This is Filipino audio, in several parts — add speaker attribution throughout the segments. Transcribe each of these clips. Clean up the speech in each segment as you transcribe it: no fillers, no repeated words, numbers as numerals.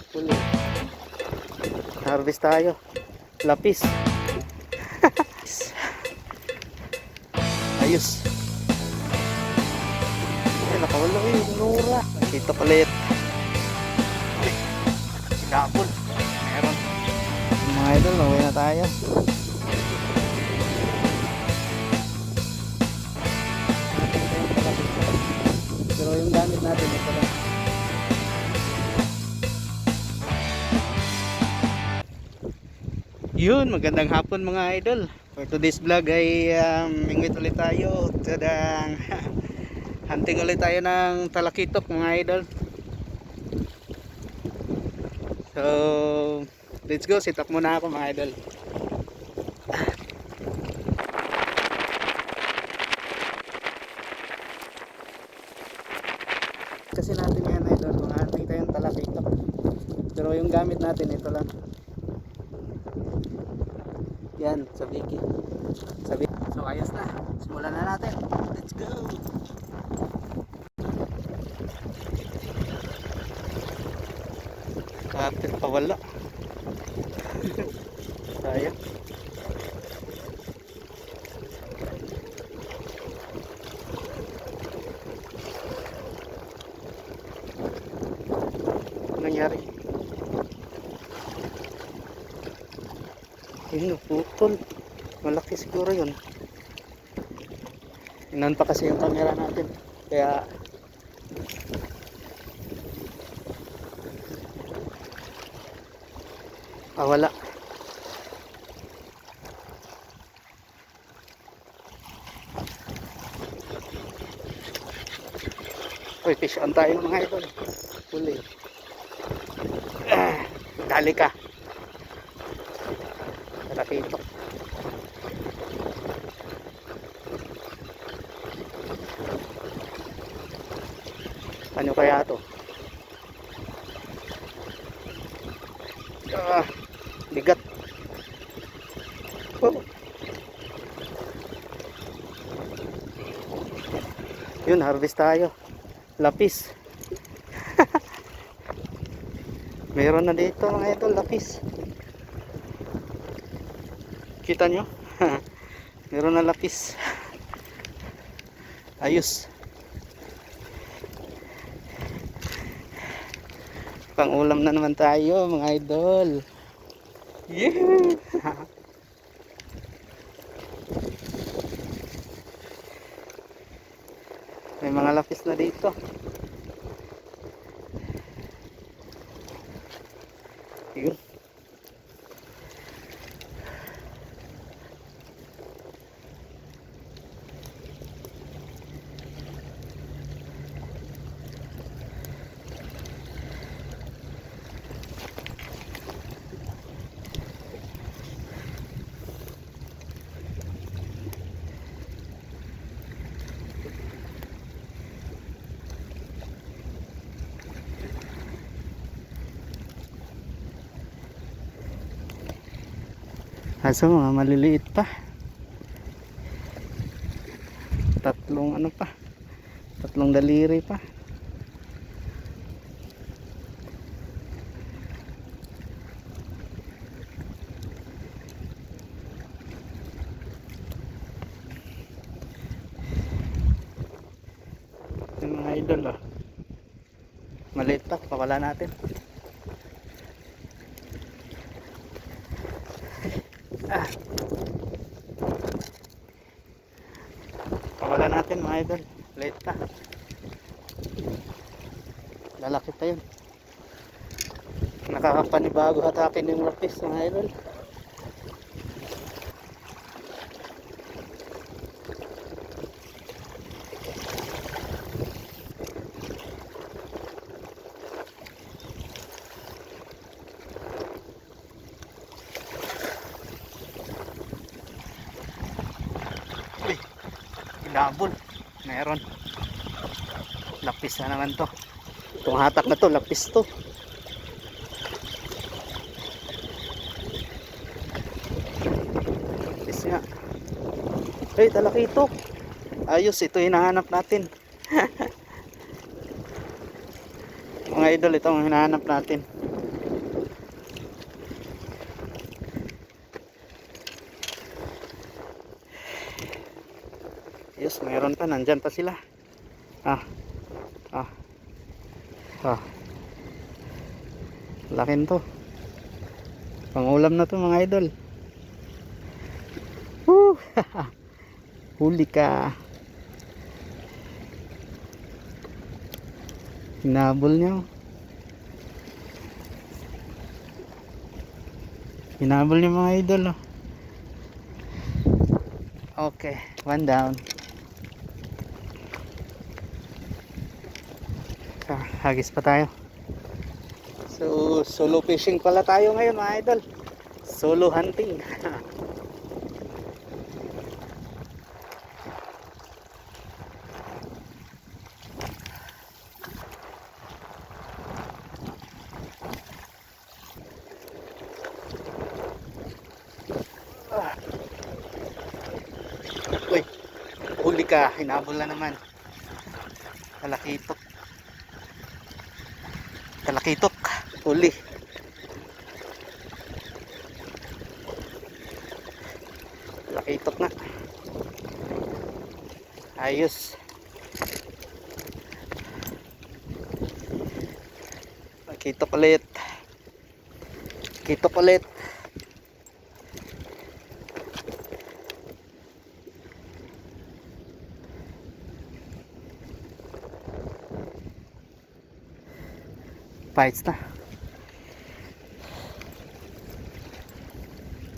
Speaker 1: Huli. Harvest tayo. Lapis. Ayos. Ay, nakawala yung nura. Kita palit. Sinapol. Meron. Mga idol, mawin na tayo. Pero yung gamit natin ito lang. Yun, magandang hapon mga idol. For today's vlog ay ingwit ulit tayo. Tadang hunting ulit tayo ng talakitok mga idol. So, let's go. Sit up muna ako mga idol. Kasi natin yan idol, mga hunting tayong talakitok. Pero yung gamit natin ito lang. Yan, sa Vicky. So ayos na. Simulan na natin. Let's go. Kapit pa wala. Sayang. Ano nangyari? Yun, putol. Malaki siguro yun. Inan pa kasi yung camera natin. Kaya wala. Uy, fish on tayo mga idol. Huli. Dali ka. Talakitok. Ano kaya to? Bigat. Oh. Yun, harvest tayo. Lapis. Meron na dito mga idol, lapis. Kita nyo? Meron na lapis. Ayos. Pang ulam na naman tayo mga idol. Yeah. May mga lapis na dito. Yun. Aso mga maliliit pa. Tatlong ano pa. Tatlong daliri pa. Yung mga idol oh. Maliit pa, pawala natin. Pawala natin mga idol. Late pa. Lalaki pa yun. Nakakapanibago hatakin yung lapis mga idol. Dabol. Meron. Lapis na naman to. Itong hatak na to, lapis to. Lapis nga. Hey, talakitok. Ayos, ito hinahanap natin. Mga idol, ito ang hinahanap natin. Ayos, mayroon pa, nandyan pa sila. Ah, ah, ah. Lakin to. Pangulam na to mga idol. Woo! Huli ka. Hinabol niya. Hinabol niya mga idol. Oh. Okay, one down. Hagis pa tayo. So, solo fishing pala tayo ngayon mga idol. Solo hunting. Uy, huli ka. Hinabol na naman. Talakitok. Talakitok. Huli. Talakitok na. Ayos. Talakitok ulit. Talakitok ulit. Bites na.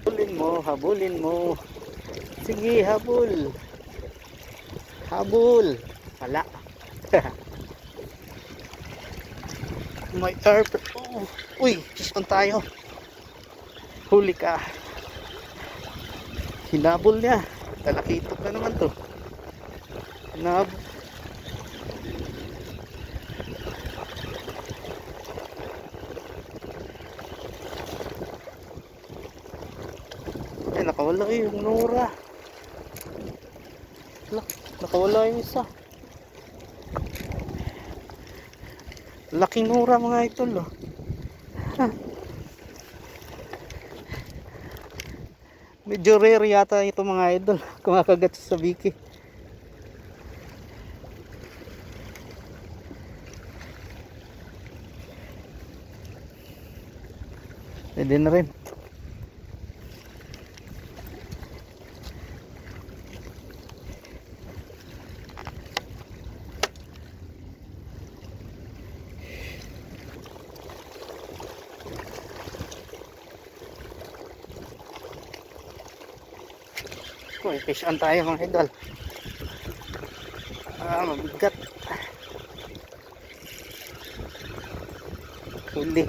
Speaker 1: Habulin mo, habulin mo. Sige, habul. Habul. Wala. May herb. Oh. Uy, saan tayo? Huli ka. Hinabol niya. Talakitok na naman to. Hinabol. Nakawala yung Nora. Nakawala yung isa. Laking Nora mga idol. Oh. Medyo rare yata ito mga idol. Kumakagat sa biki. Pwede na rin. Uy, fish on tayo mga idol. Mabigat. Huli.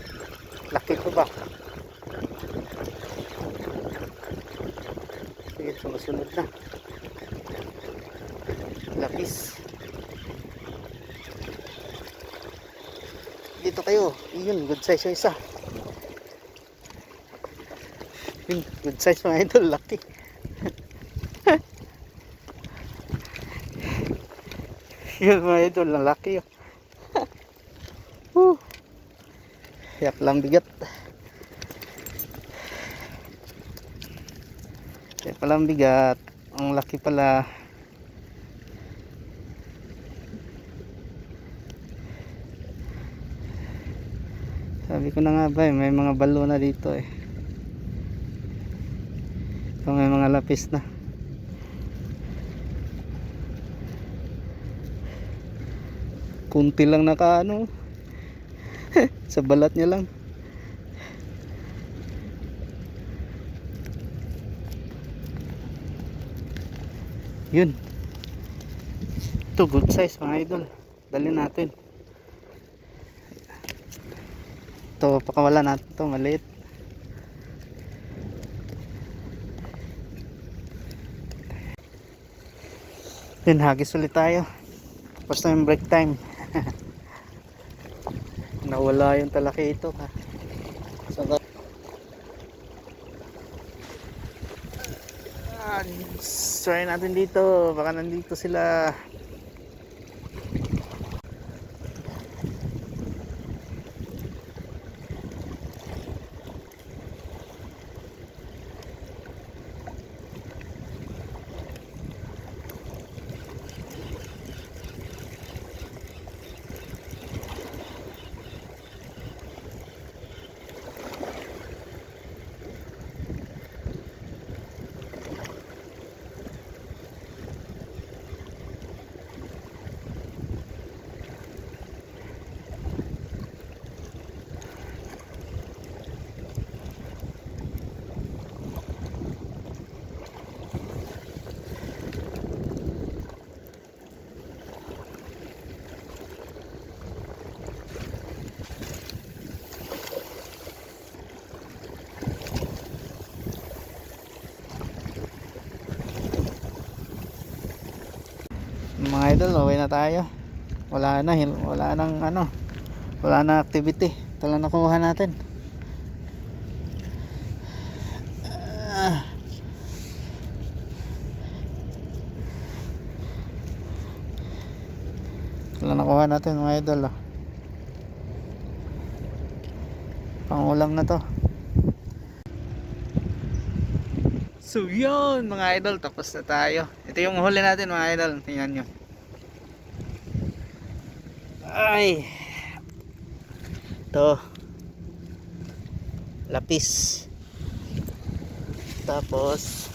Speaker 1: Laki ko ba? Sige, sumusunod na. Lapis. Dito kayo. Yun, good size yung isa. Yun, good size mga idol. Laki. Yun mga idol, lalaki yun. Yak lang bigat. Yak palang bigat. Ang laki pala. Sabi ko na nga ba, may mga balo na dito eh. So, may mga lapis na. Kunti lang nakaano. Sa balat niya lang. Yun. Ito good size mga idol. Dali natin. Ito pakawala natin ito. Maliit. Yun, hagis ulit tayo. First time break time. Nawala yung talaki ito ha. So, try natin dito, baka nandito sila. idol, uwi na tayo. Wala na, wala nang ano, wala na activity. Ito lang nakuha natin. Ito lang nakuha natin mga idol. Pangulam na to. So yun mga idol, tapos na tayo. Ito yung huli natin mga idol. Tingnan nyo. Ay, ito lapis, tapos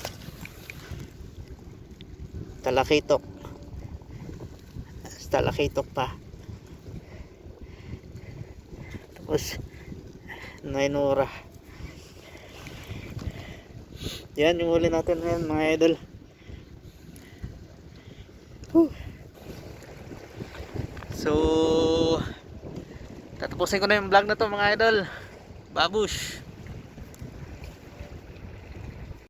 Speaker 1: talakitok pa, tapos nainura. Yan yung huli natin ngayon mga idol. So tatapusin ko na yung vlog na to mga idol. Babush.